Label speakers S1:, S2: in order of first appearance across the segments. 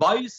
S1: 22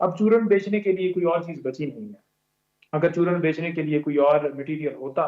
S2: اب چورن بیچنے کے لیے کوئی اور چیز بچی نہیں ہے. اگر چورن بیچنے کے لیے کوئی اور مٹیریل ہوتا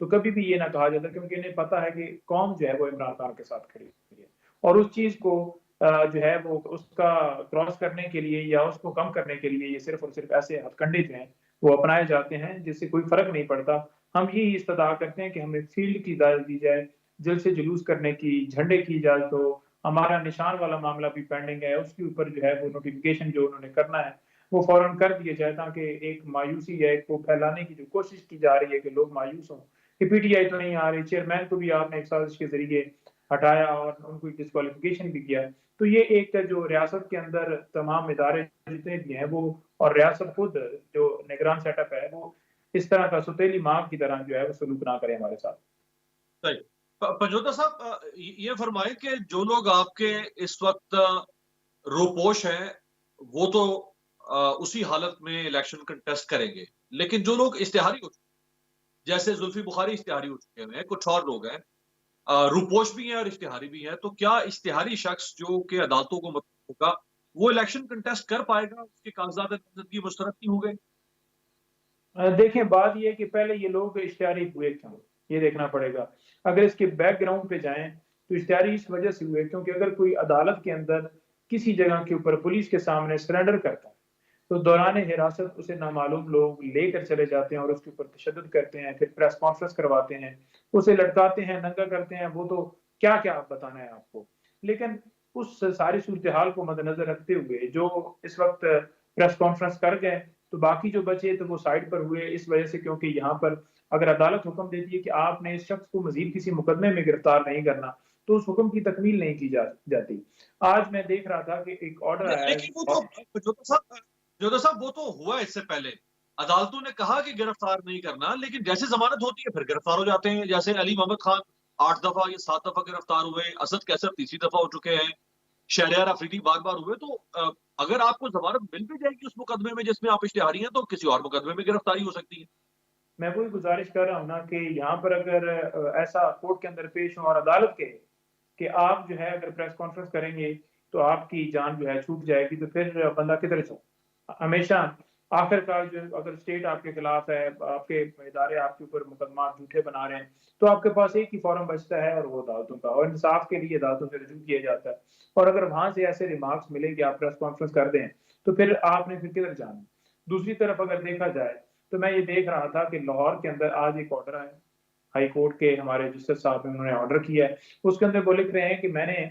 S2: تو کبھی بھی یہ نہ کہا جاتا، کیونکہ انہیں پتا ہے کہ قوم جو ہے وہ عمران خان کے ساتھ کھڑی ہوئی ہے، اور اس چیز کو جو ہے وہ اس کا کراس کرنے کے لیے یا اس کو کم کرنے کے لیے یہ صرف اور صرف ایسے ہتھ کنڈے جو ہیں وہ اپنائے جاتے ہیں جس سے کوئی فرق نہیں پڑتا. ہم یہی استدعا کرتے ہیں کہ ہمیں فیلڈ کی اجازت دی جائے، جلسے جلوس کرنے کی، جھنڈے کی اجازت ہو. ہمارا نشان والا معاملہ بھی پینڈنگ ہے، اس کے اوپر جو ہے وہ نوٹیفیکیشن جو انہوں نے کرنا ہے وہ فوراً کر دیے جائے، تاکہ ایک مایوسی ہے کو پھیلانے کی جو کوشش کی جا رہی ہے کہ لوگ مایوس ہوں کہ پی ٹی آئی تو نہیں آ رہی، چیئرمین کو بھی آپ نے ایک سازش کے ذریعے ہٹایا اور ان کو ڈسکوالیفیکیشن بھی کیا. تو یہ ایک جو ریاست کے اندر تمام ادارے جتنے بھی ہیں وہ، اور ریاست خود جو نگران سیٹ اپ ہے، وہ اس طرح کا ستیلی ماں کی طرح جو ہے وہ سلوک نہ کرے ہمارے ساتھ.
S1: صحیح. پنجوتا صاحب یہ فرمائیں کہ جو لوگ آپ کے اس وقت روپوش ہیں وہ تو اسی حالت میں الیکشن کنٹیسٹ کریں گے، لیکن جو لوگ اشتہاری ہو چکے ہیں جیسے زلفی بخاری اشتہاری ہو چکے ہیں، کچھ اور لوگ ہیں روپوش بھی ہیں اور اشتہاری بھی ہیں، تو کیا اشتہاری شخص جو کہ عدالتوں کو مطلوب ہوگا وہ الیکشن کنٹیسٹ کر پائے گا؟ اس کے کاغذات نامزدگی مسترد نہیں ہو گئے؟
S2: دیکھیں بات یہ ہے کہ پہلے یہ لوگ اشتہاری ہوئے کیوں، یہ دیکھنا پڑے گا. اگر اس کے بیک گراؤنڈ پہ جائیں تو اشتہاری اس وجہ سے ہوئے کیونکہ اگر کوئی عدالت کے اندر کسی جگہ کے اوپر پولیس کے سامنے سرنڈر کرتا ہے تو دوران حراست اسے نامعلوم لوگ لے کر چلے جاتے ہیں اور اس کے اوپر تشدد کرتے ہیں، پھر پریس کانفرنس کرواتے ہیں، اسے لٹکاتے ہیں، ننگا کرتے ہیں. وہ تو کیا کیا بتانا ہے آپ کو. لیکن اس ساری صورتحال کو مد نظر رکھتے ہوئے جو اس وقت پریس کانفرنس کر گئے تو باقی جو بچے تو وہ سائڈ پر ہوئے اس وجہ سے کیونکہ یہاں پر اگر عدالت حکم دیتی ہے کہ آپ نے اس شخص کو مزید کسی مقدمے میں گرفتار نہیں کرنا تو اس حکم کی تکمیل نہیں کی جاتی. آج میں دیکھ رہا تھا کہ ایک آرڈر آیا ہے.
S1: لیکن وہ تو جودا صاحب وہ تو ہوا اس سے پہلے، عدالتوں نے کہا کہ گرفتار نہیں کرنا، لیکن جیسے ضمانت ہوتی ہے پھر گرفتار ہو جاتے ہیں. جیسے علی محمد خان 8 دفعہ یا 7 دفعہ گرفتار ہوئے، اسد کیسر تیسری دفعہ ہو چکے ہیں، شہریار افریدی بار بار ہوئے. تو اگر آپ کو ضمانت مل بھی جائے گی اس مقدمے میں جس میں آپ اشتہاری ہیں تو کسی اور مقدمے میں گرفتاری ہو سکتی ہے.
S2: میں وہی گزارش کر رہا ہوں نا کہ یہاں پر اگر ایسا کورٹ کے اندر پیش ہو اور عدالت کے کہ آپ جو ہے اگر پریس کانفرنس کریں گے تو آپ کی جان جو ہے چھوٹ جائے گی، تو پھر بندہ کدھر جائے. ہمیشہ آخر کار جو اگر اسٹیٹ آپ کے خلاف ہے، آپ کے ادارے آپ کے اوپر مقدمات جھوٹے بنا رہے ہیں، تو آپ کے پاس ایک ہی فورم بچتا ہے اور وہ عدالتوں کا، اور انصاف کے لیے عدالتوں سے رجوع کیا جاتا ہے. اور اگر وہاں سے ایسے ریمارکس ملیں کہ آپ پریس کانفرنس کر دیں تو پھر آپ نے پھر کدھر جانا. دوسری طرف اگر دیکھا جائے تو میں یہ دیکھ رہا تھا کہ لاہور کے اندر آج ایک آرڈر آیا ہائی کورٹ کے ہمارے جسٹس صاحب نے، انہوں نے آرڈر کیا ہے. اس کے اندر وہ لکھ رہے ہیں کہ میں نے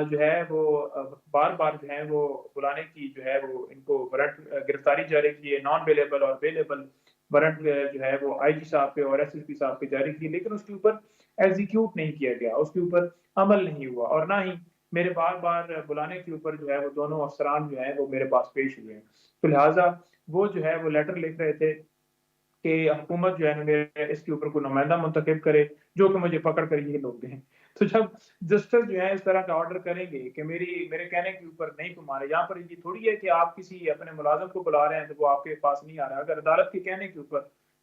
S2: جو ہے وہ بار بار جو ہے وہ بلانے کی جو ہے وہ ان کو وارنٹ گرفتاری جاری کی ہے، نان ویلیبل اور ویلیبل وارنٹ جو ہے وہ آئی جی صاحب پہ اور ایس ایس پی صاحب پہ جاری کی، لیکن اس کے اوپر ایگزیکیوٹ نہیں کیا گیا، اس کے اوپر عمل نہیں ہوا، اور نہ ہی میرے بار بار بلانے کے اوپر جو ہے وہ دونوں افسران جو ہیں وہ میرے پاس پیش ہوئے ہیں. تو لہٰذا وہ جو ہے وہ لیٹر لکھ رہے تھے کہ حکومت جو ہے نا میرے اس کے اوپر کوئی نمائندہ منتخب کرے جو کہ مجھے پکڑ کر یہ لوگ دیں. تو جب جسٹس جو ہے اس طرح کا آرڈر کریں گے کہ میرے کہنے کے اوپر نہیں کو مارے، یہاں پر یہ تھوڑی ہے کہ آپ کسی اپنے ملازم کو بلا رہے ہیں تو وہ آپ کے پاس نہیں آ رہا. اگر عدالت کے کہنے کے اوپر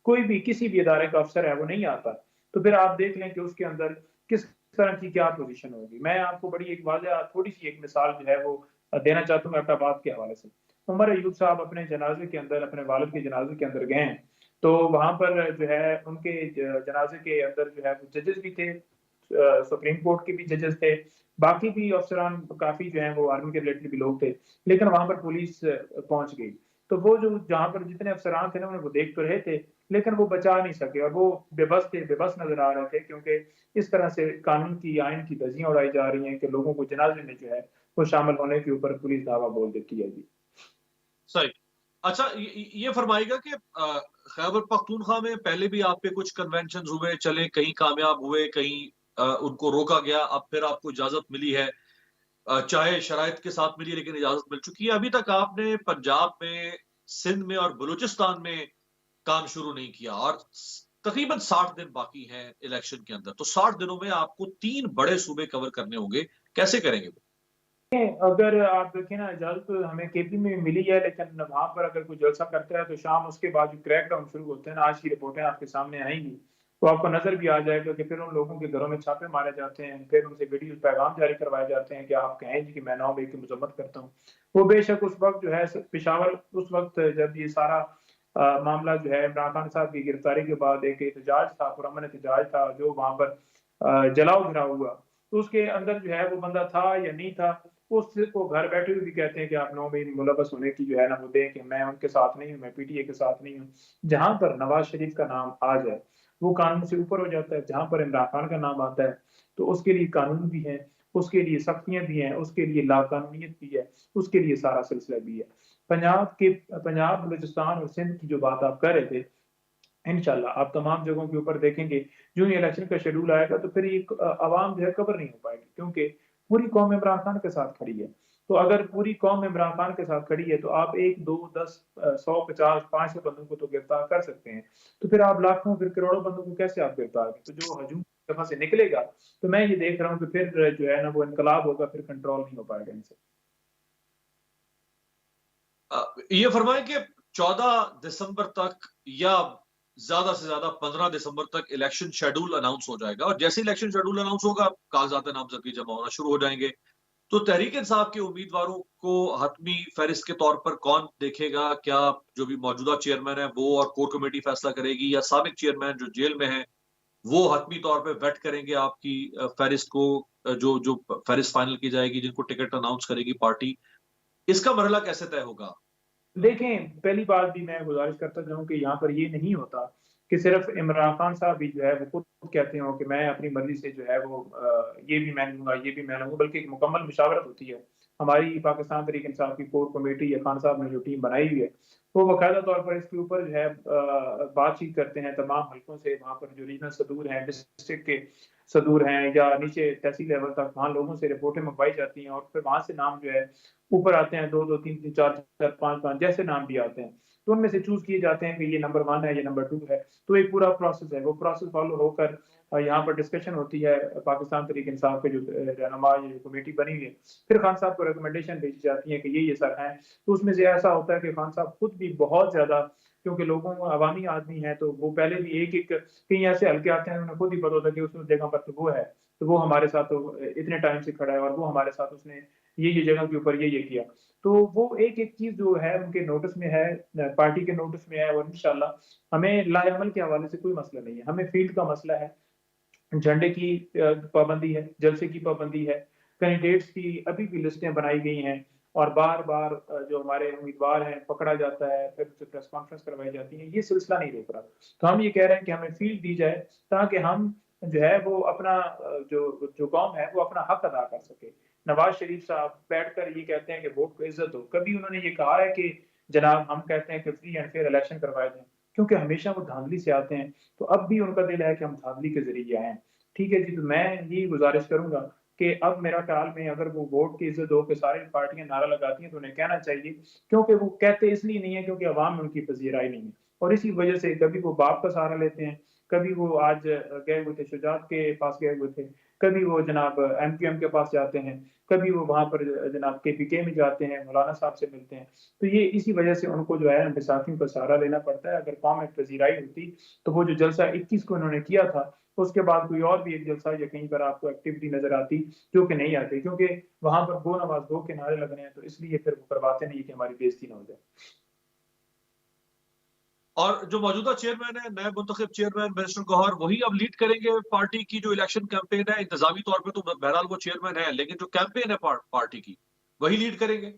S2: کوئی بھی کسی بھی ادارے کا افسر ہے وہ نہیں آتا تو پھر آپ دیکھ لیں کہ اس کے اندر کس طرح کی کیا پوزیشن ہوگی. میں آپ کو بڑی ایک واضح تھوڑی سی ایک مثال جو ہے وہ دینا چاہتا ہوں اپنا بات کے حوالے سے. عمر ایوب صاحب اپنے جنازے کے اندر، اپنے والد کے جنازے کے اندر گئے ہیں تو وہاں پر جو ہے ان کے جنازے کے اندر جو ہے ججز بھی تھے، سپریم کورٹ کے بھی ججز تھے، باقی بھی افسران کافی جو ہیں وہ آرمی کے ریلیٹڈ بھی لوگ تھے، لیکن وہاں پر پولیس پہنچ گئی. تو وہ جو جہاں پر جتنے افسران تھے نا وہ دیکھ تو رہے تھے لیکن وہ بچا نہیں سکے اور وہ بے بس تھے، بے بس نظر آ رہے تھے، کیونکہ اس طرح سے قانون کی آئین کی دھجیاں اڑائی جا رہی ہیں کہ لوگوں کو جنازے میں جو ہے وہ شامل ہونے کے اوپر پولیس دعویٰ بول دیتی ہے. جی
S1: صحیح. اچھا یہ فرمائے گا کہ خیبر پختونخوا میں پہلے بھی آپ کے کچھ کنونشن ہوئے، چلے کہیں کامیاب ہوئے، کہیں ان کو روکا گیا، اب پھر آپ کو اجازت ملی ہے، چاہے شرائط کے ساتھ ملی لیکن اجازت مل چکی ہے. ابھی تک آپ نے پنجاب میں، سندھ میں اور بلوچستان میں کام شروع نہیں کیا اور تقریباً 60 دن باقی ہیں الیکشن کے اندر. تو 60 دنوں میں آپ کو 3 بڑے صوبے کور کرنے ہوں گے، کیسے کریں گے وہ؟
S2: اگر آپ دیکھیں نا اجازت ہمیں کے پی میں ملی ہے، لیکن وہاں پر اگر کوئی جلسہ کرتا ہے تو شام اس کے بعد جو کریک ڈاؤن شروع ہوتے ہیں نا، آج کی رپورٹیں آپ کے سامنے آئیں گی تو آپ کو نظر بھی آ جائے گا کہ پھر ان لوگوں کے گھروں میں چھاپے مارے جاتے ہیں، پھر ان سے ویڈیو پیغام جاری کروائے جاتے ہیں کہ آپ کہیں جی کہ میں 9 مئی کی مذمت کرتا ہوں۔ وہ بے شک اس وقت جو ہے پشاور اس وقت جب یہ سارا معاملہ جو ہے عمران خان صاحب کی گرفتاری کے بعد ایک احتجاج تھا، پرامن احتجاج تھا جو وہاں پر جلاؤ گھراؤ ہوا، تو اس کے اندر جو ہے وہ بندہ تھا یا نہیں تھا، اس کو گھر بیٹھے ہوئے بھی کہتے ہیں کہ آپ 9 مئی میں ملوث ہونے کی جو ہے نا وہ دیں کہ میں ان کے ساتھ نہیں ہوں، میں پی ٹی اے کے ساتھ نہیں ہوں۔ جہاں پر نواز شریف کا نام آ جائے وہ قانون سے اوپر ہو جاتا ہے، جہاں پر عمران خان کا نام آتا ہے تو اس کے لیے قانون بھی ہیں، اس کے لیے سختیاں بھی ہیں، اس کے لیے لا قانونیت بھی ہے، اس کے لیے سارا سلسلہ بھی ہے۔ پنجاب بلوچستان اور سندھ کی جو بات آپ کر رہے تھے، انشاءاللہ آپ تمام جگہوں کے اوپر دیکھیں گے جو ہی الیکشن کا شیڈول آئے گا تو پھر یہ عوام جو ہے کور نہیں ہو پائے گی، کیونکہ پوری قوم عمران خان کے ساتھ کھڑی ہے۔ تو اگر پوری قوم عمران خان کے ساتھ کھڑی ہے تو آپ 1 2 10 100 50 500 بندوں کو تو گرفتار کر سکتے ہیں، تو پھر آپ لاکھوں پھر کروڑوں بندوں کو کیسے آپ گرفتار کریں؟ تو جو ہجوم دفعہ سے نکلے گا تو میں یہ دیکھ رہا ہوں کہ پھر جو ہے نا وہ انقلاب ہوگا، پھر کنٹرول نہیں ہو پائے گا ان سے۔
S1: یہ فرمائیں کہ 14 دسمبر تک یا زیادہ سے زیادہ 15 دسمبر تک الیکشن شیڈول اناؤنس ہو جائے گا، اور جیسے الیکشن شیڈول اناؤنس ہوگا کاغذات نامزدگی جمع ہونا شروع ہو جائیں گے، تو تحریک انصاف کے امیدواروں کو حتمی فہرست کے طور پر کون دیکھے گا؟ کیا جو بھی موجودہ چیئرمین ہے وہ اور کور کمیٹی فیصلہ کرے گی، یا سابق چیئرمین جو جیل میں ہیں وہ حتمی طور پہ ویٹ کریں گے آپ کی فہرست کو، جو فہرست فائنل کی جائے گی، جن کو ٹکٹ اناؤنس کرے گی پارٹی؟ اس کا مرحلہ کیسے طے ہوگا؟
S2: دیکھیں پہلی بات بھی میں گزارش کرتا جاؤں کہ یہاں پر یہ نہیں ہوتا کہ صرف عمران خان صاحب بھی جو ہے وہ خود کہتے ہوں کہ میں اپنی مرضی سے جو ہے وہ یہ بھی میں لوں گا یہ بھی میں لوں گا، بلکہ ایک مکمل مشاورت ہوتی ہے۔ ہماری پاکستان تحریک انصاف کی کور کمیٹی یا خان صاحب نے جو ٹیم بنائی ہوئی ہے وہ باقاعدہ طور پر اس کے اوپر جو ہے بات چیت کرتے ہیں تمام حلقوں سے، وہاں پر جو ریجنل صدور ہیں، ڈسٹرکٹ کے صدور ہیں یا نیچے تحصیل لیول تک وہاں لوگوں سے رپورٹیں منگوائی جاتی ہیں، اور پھر وہاں سے نام جو ہے اوپر آتے ہیں، 2 2 3 3 4 4 5 5 جیسے نام بھی آتے ہیں، تو ان میں سے چوز کیے جاتے ہیں کہ یہ نمبر 1 ہے، یہ نمبر 2 ہے۔ تو ایک پورا پروسیس ہے، وہ پروسیس فالو ہو کر یہاں پر ڈسکشن ہوتی ہے پاکستان تحریک انصاف کے جو رہنما یہ کمیٹی بنی ہوئی ہے، پھر خان صاحب کو ریکمنڈیشن بھیجی جاتی ہے کہ یہ سر ہیں۔ تو اس میں سے ایسا ہوتا ہے کہ خان صاحب خود بھی بہت زیادہ، کیونکہ لوگوں عوامی آدمی ہیں تو وہ پہلے بھی ایک ایک کہیں ایسے ہلکے آتے ہیں انہیں خود ہی پتا ہوتا ہے کہ اس جگہ پر تو وہ ہے، تو وہ ہمارے ساتھ تو اتنے ٹائم سے کھڑا ہے، اور وہ ہمارے ساتھ اس نے یہ جگہ کے اوپر یہ کیا، تو وہ ایک ایک چیز جو ہے ان کے نوٹس میں ہے، پارٹی کے نوٹس میں ہے، اور انشاءاللہ ہمیں لائے عمل کے حوالے سے کوئی مسئلہ نہیں ہے، ہمیں فیلڈ کا مسئلہ ہے، جھنڈے کی پابندی ہے، جلسے کی پابندی ہے، کینڈیڈیٹس کی ابھی بھی لسٹیں بنائی گئی ہیں، اور بار بار جو ہمارے امیدوار ہیں پکڑا جاتا ہے، پھر سے پریس کانفرنس کروائی جاتی ہیں، یہ سلسلہ نہیں روک رہا۔ تو ہم یہ کہہ رہے ہیں کہ ہمیں فیلڈ دی جائے تاکہ ہم جو ہے وہ اپنا جو قوم ہے وہ اپنا حق ادا کر سکے۔ نواز شریف صاحب بیٹھ کر یہ کہتے ہیں کہ ووٹ کو عزت ہو، کبھی انہوں نے یہ کہا ہے کہ جناب ہم کہتے ہیں کہ فری اینڈ فیئر الیکشن کروائے جائیں؟ کیونکہ ہمیشہ وہ دھاندلی سے آتے ہیں، تو اب بھی ان کا دل ہے کہ ہم دھاندلی کے ذریعے آئے ہیں۔ ٹھیک ہے جی، تو میں یہ گزارش کروں گا کہ اب میرا خیال میں اگر وہ ووٹ کی عزت ہو کہ ساری پارٹیاں نعرہ لگاتی ہیں تو انہیں کہنا چاہیے، کیونکہ وہ کہتے اس لیے نہیں ہے کیونکہ عوام میں ان کی پذیرائی نہیں ہے، اور اسی وجہ سے کبھی وہ باپ کا سہارا لیتے ہیں، کبھی وہ آج گئے ہوئے تھے شجاعت کے پاس گئے ہوئے تھے، کبھی وہ جناب ایم کیو ایم کے پاس جاتے ہیں، کبھی وہ وہاں پر جناب کے پی کے میں جاتے ہیں، مولانا صاحب سے ملتے ہیں، تو یہ اسی وجہ سے ان کو جو ہے بیساکھیوں کا سہارا لینا پڑتا ہے۔ اگر قوم میں پذیرائی ہوتی تو وہ جو جلسہ 21 کو انہوں نے کیا تھا اس کے بعد کوئی اور بھی ایک جلسہ یا کہیں پر آپ کو ایکٹیویٹی نظر آتی، جو کہ نہیں آتی، کیونکہ وہاں پر گو نواز گو کے نعرے لگ رہے ہیں، تو اس لیے پھر وہ کرواتے نہیں کہ ہماری بےزتی نہ ہو جائے۔
S1: اور جو موجودہ چیئرمین ہے، نئے منتخب چیئرمین بیرسٹر گوہر، وہی اب لیڈ کریں گے پارٹی کی جو الیکشن کیمپین ہے؟ انتظامی طور پہ تو بہرحال وہ چیئرمین ہے، لیکن جو کیمپین ہے پارٹی کی وہی لیڈ کریں گے؟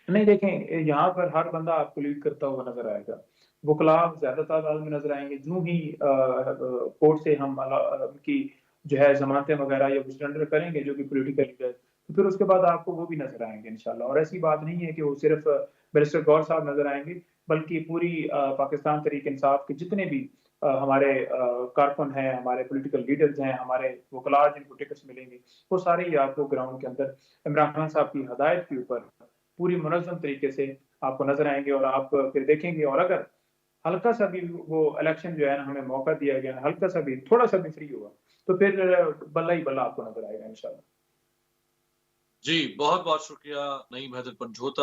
S2: نہیں، دیکھیں یہاں پر ہر بندہ آپ کو لیڈ کرتا ہوا نظر آئے گا، وکلاء زیادہ تعداد میں نظر آئیں گے، جو ہی کورٹ سے ہم ان کی جو ہے ضمانتیں وغیرہ یا سرنڈر کریں گے جو کہ پولیٹیکل لیڈر، تو پھر اس کے بعد آپ کو وہ بھی نظر آئیں گے انشاءاللہ۔ اور ایسی بات نہیں ہے کہ وہ صرف بیرسٹر گور صاحب نظر آئیں گے، بلکہ پوری پاکستان تحریک انصاف کے جتنے بھی ہمارے کارکن ہیں، ہمارے پولیٹیکل لیڈرز ہیں، ہمارے وکلاء جن کو ٹکٹس ملیں گے، وہ سارے ہی آپ کو گراؤنڈ کے اندر عمران خان صاحب کی ہدایت کے اوپر پوری منظم طریقے سے آپ کو نظر آئیں گے، اور آپ پھر دیکھیں گے، اور اگر ہلکا سا بھی وہ الیکشن جو ہے نا ہمیں موقع دیا گیا، ہلکا سا بھی تھوڑا سا بھی فری ہوا تو پھر بلہ ہی بلہ آپ کو نظر آئے گا انشاءاللہ۔
S1: جی، بہت بہت شکریہ نعیم حیدر پنجھوتا۔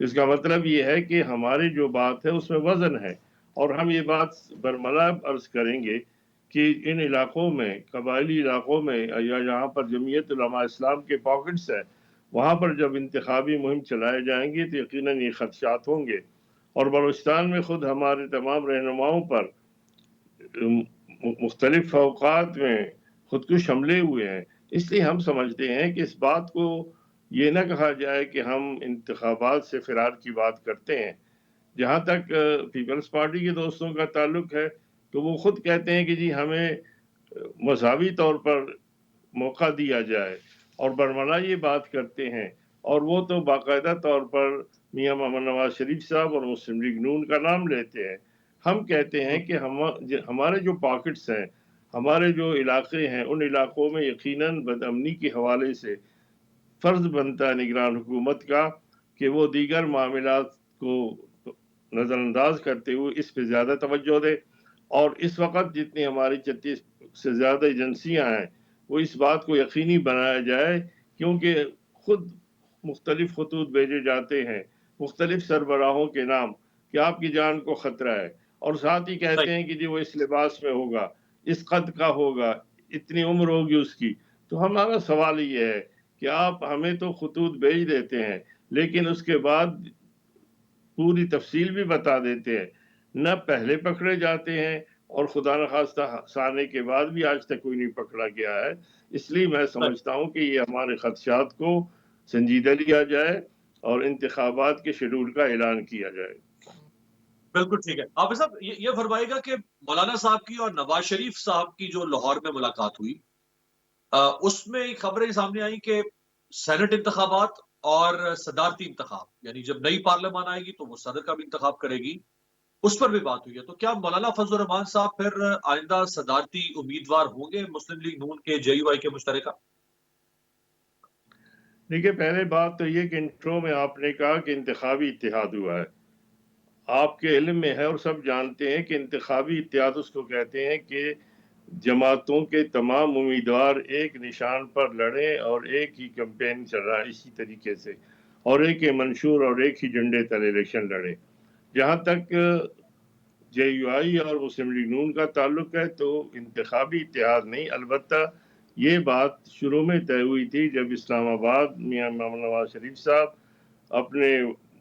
S3: اس کا مطلب یہ ہے کہ ہماری جو بات ہے اس میں وزن ہے، اور ہم یہ بات برملا عرض کریں گے کہ ان علاقوں میں، قبائلی علاقوں میں یا جہاں پر جمعیت علماء اسلام کے پاکٹس ہیں، وہاں پر جب انتخابی مہم چلائے جائیں گے تو یقیناً یہ خدشات ہوں گے، اور بلوچستان میں خود ہمارے تمام رہنماؤں پر مختلف اوقات میں خودکش حملے ہوئے ہیں۔ اس لیے ہم سمجھتے ہیں کہ اس بات کو یہ نہ کہا جائے کہ ہم انتخابات سے فرار کی بات کرتے ہیں۔ جہاں تک پیپلز پارٹی کے دوستوں کا تعلق ہے تو وہ خود کہتے ہیں کہ جی ہمیں مساوی طور پر موقع دیا جائے، اور برملا یہ بات کرتے ہیں، اور وہ تو باقاعدہ طور پر میاں محمد نواز شریف صاحب اور مسلم لیگ نون کا نام لیتے ہیں۔ ہم کہتے ہیں کہ ہمارے جو پاکٹس ہیں، ہمارے جو علاقے ہیں، ان علاقوں میں یقیناً بدامنی کے حوالے سے فرض بنتا ہے نگران حکومت کا کہ وہ دیگر معاملات کو نظر انداز کرتے ہوئے اس پہ زیادہ توجہ دے، اور اس وقت جتنی ہماری 36 سے زیادہ ایجنسیاں ہیں وہ اس بات کو یقینی بنایا جائے، کیونکہ خود مختلف خطوط بھیجے جاتے ہیں مختلف سربراہوں کے نام کہ آپ کی جان کو خطرہ ہے، اور ساتھ ہی کہتے ہیں کہ جی وہ اس لباس میں ہوگا، اس قد کا ہوگا، اتنی عمر ہوگی اس کی۔ تو ہمارا سوال یہ ہے کہ آپ ہمیں تو خطوط بھیج دیتے ہیں لیکن اس کے بعد پوری تفصیل بھی بتا دیتے ہیں، نہ پہلے پکڑے جاتے ہیں اور خدا نخواستہ سانے کے بعد بھی آج تک کوئی نہیں پکڑا گیا ہے۔ اس لیے میں سمجھتا ہوں کہ یہ ہمارے خدشات کو سنجیدہ لیا جائے اور انتخابات کے شیڈول کا اعلان کیا جائے۔
S1: بالکل ٹھیک ہے۔ حافظ صاحب یہ فرمائے گا کہ مولانا صاحب کی اور نواز شریف صاحب کی جو لاہور میں ملاقات ہوئی، اس میں خبریں سامنے آئی کہ سینٹ انتخابات اور صدارتی انتخاب، یعنی جب نئی پارلیمان آئے گی تو وہ صدر کا بھی انتخاب کرے گی، اس پر بھی بات ہوئی ہے۔ تو کیا مولانا فضل الرحمان صاحب پھر آئندہ صدارتی امیدوار ہوں گے مسلم لیگ نون کے جے یو آئی کے مشترکہ؟
S3: دیکھیے، پہلے بات تو یہ کہ انٹرو میں آپ نے کہا کہ انتخابی اتحاد ہوا ہے۔ آپ کے علم میں ہے اور سب جانتے ہیں کہ انتخابی اتحاد اس کو کہتے ہیں کہ جماعتوں کے تمام امیدوار ایک نشان پر لڑیں اور ایک ہی کمپین چل رہا ہے اسی طریقے سے، اور ایک ہی منشور اور ایک ہی جھنڈے تلے الیکشن لڑیں۔ جہاں تک جے یو آئی اور مسلم لیگ نون کا تعلق ہے تو انتخابی اتحاد نہیں، البتہ یہ بات شروع میں طے ہوئی تھی جب اسلام آباد میاں محمد نواز شریف صاحب اپنے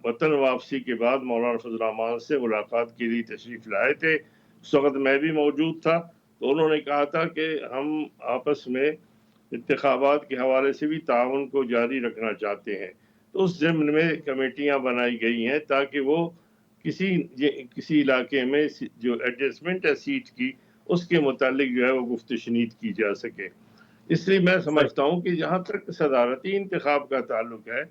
S3: وطن واپسی کے بعد مولانا فضل الرحمان سے ملاقات کے لیے تشریف لائے تھے۔ اس وقت میں بھی موجود تھا، تو انہوں نے کہا تھا کہ ہم آپس میں انتخابات کے حوالے سے بھی تعاون کو جاری رکھنا چاہتے ہیں۔ تو اس ضمن میں کمیٹیاں بنائی گئی ہیں تاکہ وہ کسی علاقے میں جو ایڈجسٹمنٹ ہے سیٹ کی، اس کے متعلق جو ہے وہ گفت و شنید کی جا سکے۔ اس لیے میں سمجھتا ہوں کہ جہاں تک صدارتی انتخاب کا تعلق ہے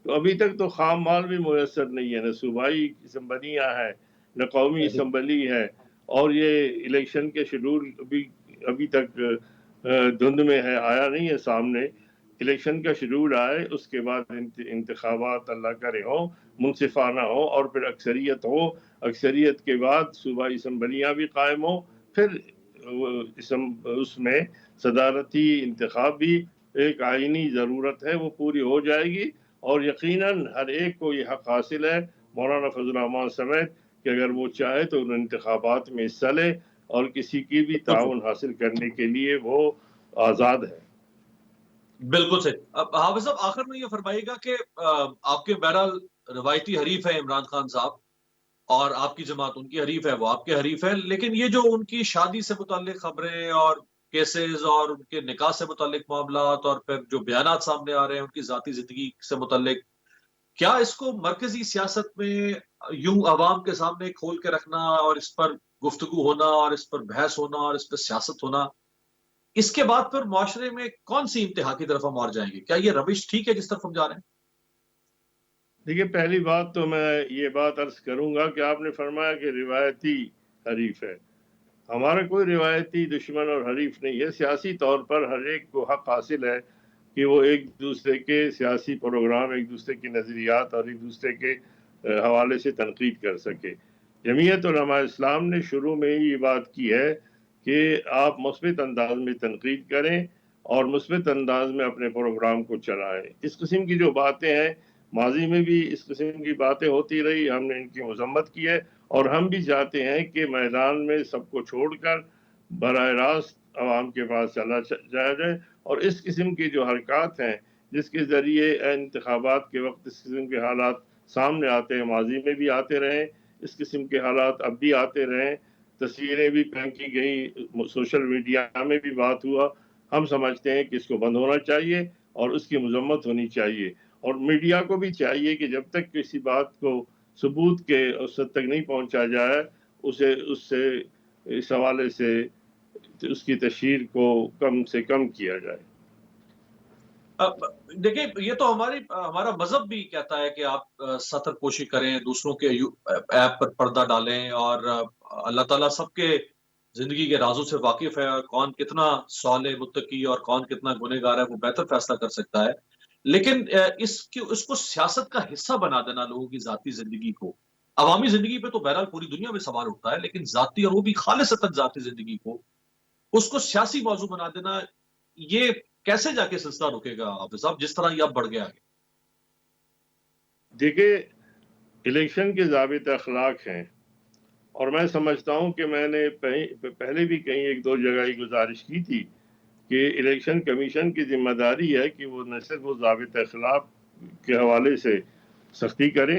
S3: تو ابھی تک تو خام مال بھی میسر نہیں ہے، نہ صوبائی اسمبلیاں ہیں، نہ قومی اسمبلی ہے، اور یہ الیکشن کے شیڈول ابھی تک دھند میں ہے، آیا نہیں ہے سامنے۔ الیکشن کا شیڈول آئے، اس کے بعد انتخابات اللہ کرے ہوں، منصفانہ ہو، اور پھر اکثریت ہو، اکثریت کے بعد صوبائی اسمبلیاں بھی قائم ہوں، پھر اس میں صدارتی انتخاب بھی ایک آئینی ضرورت ہے، وہ پوری ہو جائے گی، اور یقیناً ہر ایک کو یہ حق حاصل ہے، مولانا فضل الرحمان سمیت، کہ اگر وہ چاہے تو ان انتخابات میں حصہ لے اور کسی کی بھی تعاون حاصل کرنے کے لیے وہ آزاد ہے۔
S1: بالکل صحیح۔ حافظ صاحب آخر میں یہ فرمائیے گا کہ آپ کے بہرحال روایتی حریف ہیں عمران خان صاحب، اور آپ کی جماعت ان کی حریف ہے، وہ آپ کے حریف ہے، لیکن یہ جو ان کی شادی سے متعلق خبریں اور کیسز اور ان کے نکاح سے متعلق معاملات اور پھر جو بیانات سامنے آ رہے ہیں ان کی ذاتی زندگی سے متعلق، کیا اس کو مرکزی سیاست میں یوں عوام کے سامنے کھول کے رکھنا اور اس پر گفتگو ہونا اور اس پر بحث ہونا اور اس پر سیاست ہونا، اس کے بعد پھر معاشرے میں کون سی انتہا کی طرف ہم اور جائیں گے؟ کیا یہ روش ٹھیک ہے جس طرف ہم جا رہے ہیں؟
S3: دیکھیے، پہلی بات تو میں یہ بات عرض کروں گا کہ آپ نے فرمایا کہ روایتی حریف ہے، ہمارا کوئی روایتی دشمن اور حریف نہیں ہے۔ سیاسی طور پر ہر ایک کو حق حاصل ہے کہ وہ ایک دوسرے کے سیاسی پروگرام، ایک دوسرے کے نظریات اور ایک دوسرے کے حوالے سے تنقید کر سکے۔ جمعیت علماء اسلام نے شروع میں ہی یہ بات کی ہے کہ آپ مثبت انداز میں تنقید کریں اور مثبت انداز میں اپنے پروگرام کو چلائیں۔ اس قسم کی جو باتیں ہیں ماضی میں بھی اس قسم کی باتیں ہوتی رہی، ہم نے ان کی مذمت کی ہے، اور ہم بھی چاہتے ہیں کہ میدان میں سب کو چھوڑ کر براہ راست عوام کے پاس چلا جایا جائے، اور اس قسم کی جو حرکات ہیں جس کے ذریعے انتخابات کے وقت اس قسم کے حالات سامنے آتے ہیں، ماضی میں بھی آتے رہے، اس قسم کے حالات اب بھی آتے رہیں، تصویریں بھی پھینکی گئی، سوشل میڈیا میں بھی بات ہوا، ہم سمجھتے ہیں کہ اس کو بند ہونا چاہیے اور اس کی مذمت ہونی چاہیے، اور میڈیا کو بھی چاہیے کہ جب تک کسی بات کو ثبوت کے اس حد تک نہیں پہنچا جائے اس سے اس حوالے سے اس کی تشہیر کو کم سے کم کیا جائے۔
S1: دیکھیں، یہ تو ہمارا مذہب بھی کہتا ہے کہ آپ سطر پوشی کریں، دوسروں کے ایپ پر پردہ ڈالیں، اور اللہ تعالیٰ سب کے زندگی کے رازوں سے واقف ہے، کون کتنا صالح متقی اور کون کتنا گنہگار ہے وہ بہتر فیصلہ کر سکتا ہے۔ لیکن اس کو سیاست کا حصہ بنا دینا، لوگوں کی ذاتی زندگی کو، عوامی زندگی پہ تو بہرحال پوری دنیا میں سوال اٹھتا ہے، لیکن ذاتی اور وہ بھی خالصتاً ذاتی زندگی کو، اس کو سیاسی موضوع بنا دینا، یہ کیسے جا کے سلسلہ رکے گا حافظ صاحب، جس طرح یہ اب بڑھ گیا ہے؟
S3: دیکھیں، الیکشن کے ضابط اخلاق ہیں، اور میں سمجھتا ہوں کہ میں نے پہلے بھی کہیں ایک دو جگہ ہی گزارش کی تھی کہ الیکشن کمیشن کی ذمہ داری ہے کہ وہ نہ صرف وہ ضابط اخلاق کے حوالے سے سختی کریں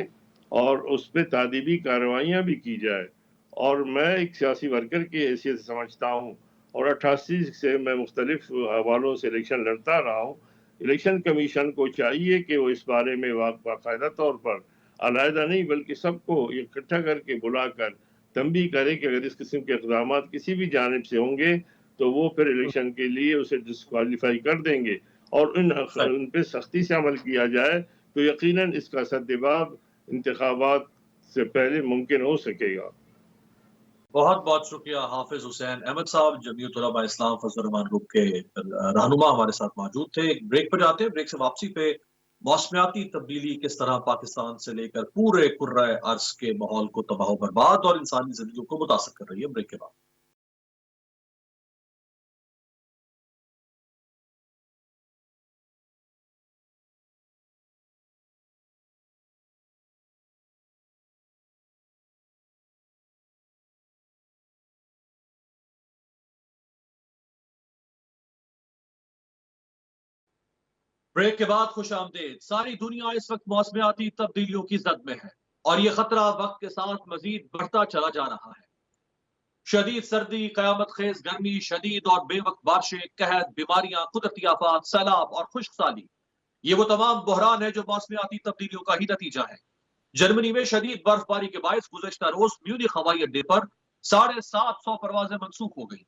S3: اور اس پہ تعدیبی کارروائیاں بھی کی جائے، اور میں ایک سیاسی ورکر کی حیثیت سے سمجھتا ہوں، اور 88 سے میں مختلف حوالوں سے الیکشن لڑتا رہا ہوں، الیکشن کمیشن کو چاہیے کہ وہ اس بارے میں باقاعدہ طور پر علیحدہ نہیں بلکہ سب کو اکٹھا کر کے بلا کر تنبیہ کرے کہ اگر اس قسم کے اقدامات کسی بھی جانب سے ہوں گے تو وہ پھر الیکشن کے لیے اسے ڈسکوالیفائی کر دیں گے، اور ان پہ سختی سے عمل کیا جائے تو یقیناً اس کا سدباب انتخابات سے پہلے ممکن ہو سکے گا۔
S1: بہت بہت شکریہ حافظ حسین احمد صاحب، جمعیت علماء اسلام فضل الرحمان گروپ کے رہنما ہمارے ساتھ موجود تھے۔ ایک بریک پر جاتے ہیں، بریک سے واپسی پہ موسمیاتی تبدیلی کس طرح پاکستان سے لے کر پورے کرۂ ارض کے ماحول کو تباہ و برباد اور انسانی زندگیوں کو متاثر کر رہی ہے۔ بریک کے بعد بریک کے بعد خوش آمدید۔ ساری دنیا اس وقت موسمیاتی تبدیلیوں کی زد میں ہے، اور یہ خطرہ وقت کے ساتھ مزید بڑھتا چلا جا رہا ہے۔ شدید سردی، قیامت خیز گرمی، شدید اور بے وقت بارشیں، قحط، بیماریاں، قدرتی آفات، سیلاب اور خشک سالی، یہ وہ تمام بحران ہے جو موسمیاتی تبدیلیوں کا ہی نتیجہ ہے۔ جرمنی میں شدید برف باری کے باعث گزشتہ روز میونخ ہوائی اڈے پر 750 پروازیں منسوخ ہو گئیں۔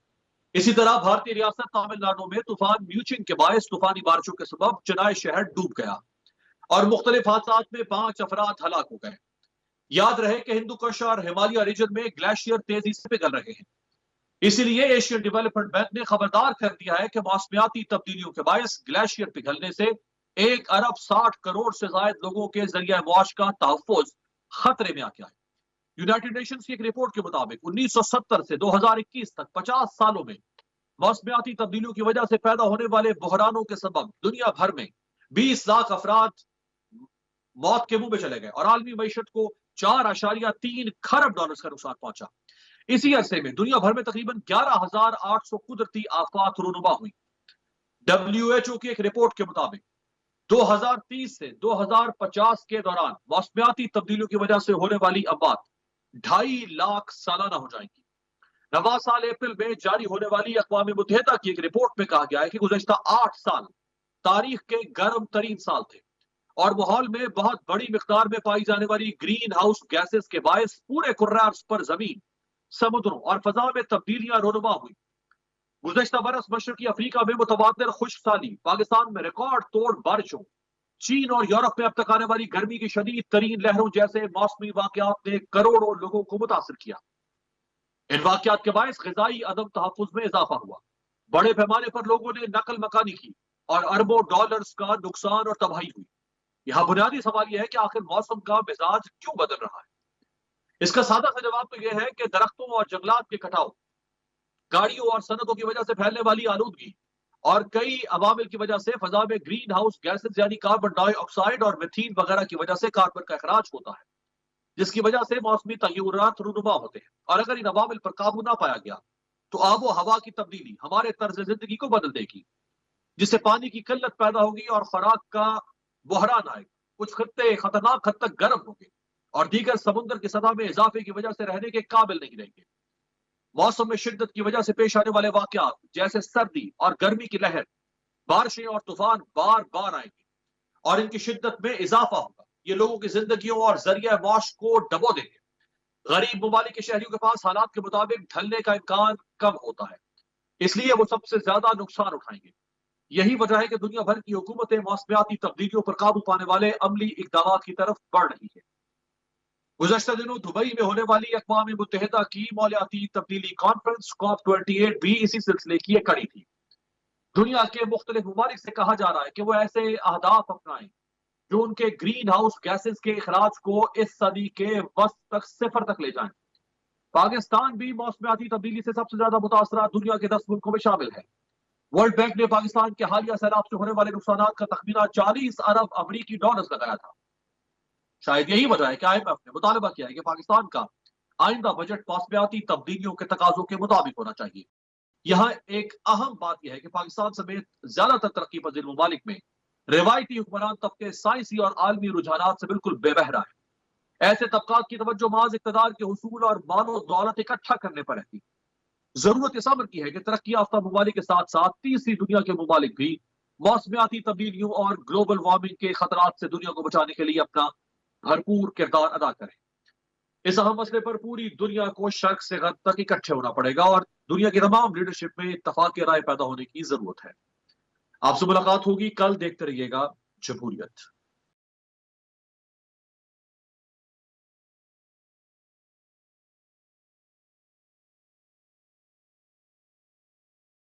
S1: اسی طرح بھارتی ریاست تامل ناڈو میں طوفان میوچنگ کے باعث طوفانی بارشوں کے سبب چنائی شہر ڈوب گیا اور مختلف حادثات میں 5 افراد ہلاک ہو گئے۔ یاد رہے کہ ہندو کش اور ہمالیہ ریجن میں گلیشیئر تیزی سے پگھل رہے ہیں، اسی لیے ایشین ڈیولپمنٹ بینک نے خبردار کر دیا ہے کہ موسمیاتی تبدیلیوں کے باعث گلیشیئر پگھلنے سے 1 ارب 60 کروڑ سے زائد لوگوں کے ذریعہ معاش کا تحفظ خطرے میں آ گیا ہے۔ یونائٹڈ نیشنز کی ایک رپورٹ کے مطابق 1970 سے 2021 تک 50 سالوں میں موسمیاتی تبدیلیوں کی وجہ سے پیدا ہونے والے بحرانوں کے سبب دنیا بھر میں 20 لاکھ افراد موت کے منہ میں چلے گئے اور عالمی معیشت کو 4.3 کھرب ڈالرز کا نقصان پہنچا۔ اسی عرصے میں دنیا بھر میں تقریباً 11,800 قدرتی آفات رونما ہوئی۔ WHO کی ایک رپورٹ کے مطابق 2030 سے 2050 کے دوران موسمیاتی تبدیلیوں کی وجہ سے ہونے والی اموات 2.5 لاکھ سالانہ ہو جائیں گی۔ رواں سال اپریل میں جاری ہونے والی اقوام متحدہ کی ایک رپورٹ میں کہا گیا ہے کہ گزشتہ 8 سال تاریخ کے گرم ترین سال تھے، اور ماحول میں بہت بڑی مقدار میں پائی جانے والی گرین ہاؤس گیسز کے باعث پورے کرۂ ارض پر زمین، سمندروں اور فضا میں تبدیلیاں رونما ہوئی۔ گزشتہ برس مشرقی افریقہ میں متبادل خشک سالی، پاکستان میں ریکارڈ توڑ بارشوں، چین اور یورپ میں اب تک آنے والی گرمی کی شدید ترین لہروں جیسے موسمی واقعات نے کروڑوں لوگوں کو متاثر کیا۔ ان واقعات کے باعث غذائی عدم تحفظ میں اضافہ ہوا، بڑے پیمانے پر لوگوں نے نقل مکانی کی اور اربوں ڈالرز کا نقصان اور تباہی ہوئی۔ یہاں بنیادی سوال یہ ہے کہ آخر موسم کا مزاج کیوں بدل رہا ہے؟ اس کا سادہ سا جواب تو یہ ہے کہ درختوں اور جنگلات کے کٹاؤ، گاڑیوں اور صنعتوں کی وجہ سے پھیلنے والی آلودگی اور کئی عوامل کی وجہ سے فضا میں گرین ہاؤس گیسز یعنی کاربن ڈائی آکسائڈ اور میتھین وغیرہ کی وجہ سے کاربن کا اخراج ہوتا ہے، جس کی وجہ سے موسمی تغیرات رونما ہوتے ہیں۔ اور اگر ان عوامل پر قابو نہ پایا گیا تو آب و ہوا کی تبدیلی ہمارے طرز زندگی کو بدل دے گی، جس سے پانی کی قلت پیدا ہوگی اور خوراک کا بحران آئے گا۔ کچھ خطے خطرناک حد تک گرم ہوں گے اور دیگر سمندر کی سطح میں اضافے کی وجہ سے رہنے کے قابل نہیں رہیں گے۔ موسم میں شدت کی وجہ سے پیش آنے والے واقعات جیسے سردی اور گرمی کی لہر، بارشیں اور طوفان بار بار آئیں گے اور ان کی شدت میں اضافہ ہوگا۔ یہ لوگوں کی زندگیوں اور ذریعہ معاش کو ڈبو دیں گے۔ غریب ممالک کے شہریوں کے پاس حالات کے مطابق ڈھلنے کا امکان کم ہوتا ہے، اس لیے وہ سب سے زیادہ نقصان اٹھائیں گے۔ یہی وجہ ہے کہ دنیا بھر کی حکومتیں موسمیاتی تبدیلیوں پر قابو پانے والے عملی اقدامات کی طرف بڑھ رہی ہیں۔ گزشتہ دنوں دبئی میں ہونے والی اقوام متحدہ کی ماحولیاتی تبدیلی کانفرنس COP28 بھی اسی سلسلے کی ایک کڑی تھی۔ دنیا کے مختلف ممالک سے کہا جا رہا ہے کہ وہ ایسے اہداف اپنائیں جو ان کے گرین ہاؤس گیسز کے اخراج کو اس صدی کے وسط تک صفر تک لے جائیں۔ پاکستان بھی موسمیاتی تبدیلی سے سب سے زیادہ متاثرہ دنیا کے 10 ملکوں میں شامل ہے۔ ورلڈ بینک نے پاکستان کے حالیہ سیلاب سے ہونے والے نقصانات کا تخمینہ 40 ارب امریکی ڈالرز لگایا تھا۔ شاید یہی وجہ ہے کہ IMF نے مطالبہ کیا ہے کہ پاکستان کا آئندہ بجٹ موسمیاتی تبدیلیوں کے تقاضوں کے مطابق ہونا چاہیے۔ یہاں ایک اہم بات یہ ہے کہ پاکستان سمیت زیادہ تر ترقی پذیر ممالک میں روایتی حکمران طبقے سائنسی اور عالمی رجحانات سے بالکل بے بہرا ہے۔ ایسے طبقات کی توجہ محض اقتدار کے حصول اور مال و دولت اکٹھا کرنے پر رہتی۔ ضرورت اس امر کی ہے کہ ترقی یافتہ ممالک کے ساتھ ساتھ تیسری دنیا کے ممالک بھی موسمیاتی تبدیلیوں اور گلوبل وارمنگ کے خطرات سے دنیا کو بچانے کے لیے اپنا بھرپور کردار ادا کریں۔ اس اہم مسئلے پر پوری دنیا کو شرق سے غرب تک اکٹھے ہونا پڑے گا اور دنیا کی تمام لیڈرشپ میں اتفاق رائے پیدا ہونے کی ضرورت ہے۔ آپ سے ملاقات ہوگی کل، دیکھتے رہیے گا جمہوریت۔